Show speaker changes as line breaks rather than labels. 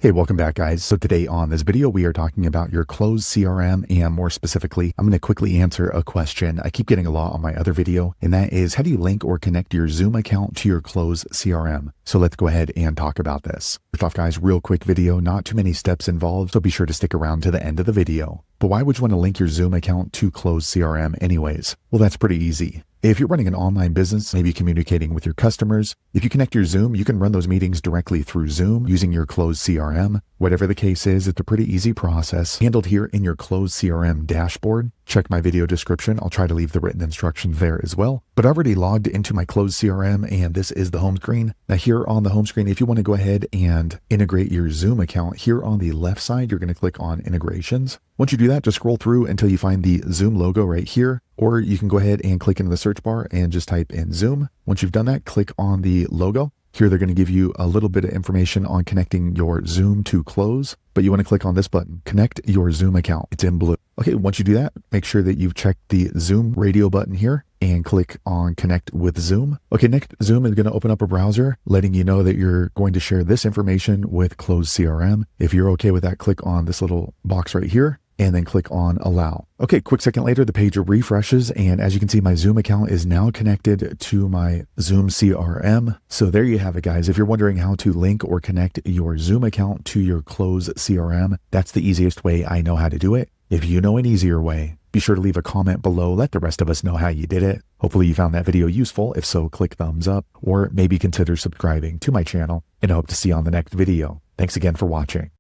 Hey, welcome back, guys. So today on this video, we are talking about your closed CRM, and more specifically, I'm going to quickly answer a question I keep getting a lot on my other video, and that is, how do you link or connect your Zoom account to your closed CRM? So let's go ahead and talk about this. First off, guys, real quick video, not too many steps involved, so be sure to stick around to the end of the video. But why would you want to link your Zoom account to closed CRM anyways? Well, that's pretty easy. If you're running an online business, maybe communicating with your customers, if you connect your Zoom, you can run those meetings directly through Zoom using your closed CRM. Whatever the case is, it's a pretty easy process handled here in your closed CRM dashboard. Check my video description. I'll try to leave the written instructions there as well. But I've already logged into my closed CRM, and this is the home screen. Now here on the home screen, if you want to go ahead and integrate your Zoom account, here on the left side, you're going to click on integrations. Once you do that, just scroll through until you find the Zoom logo right here, or you can go ahead and click into the search bar and just type in Zoom. Once you've done that, click on the logo. Here, they're going to give you a little bit of information on connecting your Zoom to close, but you want to click on this button, connect your Zoom account. It's in blue. Okay, once you do that, make sure that you've checked the Zoom radio button here and click on connect with Zoom. Okay, next, Zoom is going to open up a browser letting you know that you're going to share this information with closed CRM. If you're okay with that, click on this little box right here and then click on allow. Okay, quick second later, the page refreshes, and as you can see, my Zoom account is now connected to my Zoom CRM. So there you have it, guys. If you're wondering how to link or connect your Zoom account to your closed CRM, that's the easiest way I know how to do it. If you know an easier way, be sure to leave a comment below. Let the rest of us know how you did it. Hopefully you found that video useful. If so, click thumbs up, or maybe consider subscribing to my channel, and I hope to see you on the next video. Thanks again for watching.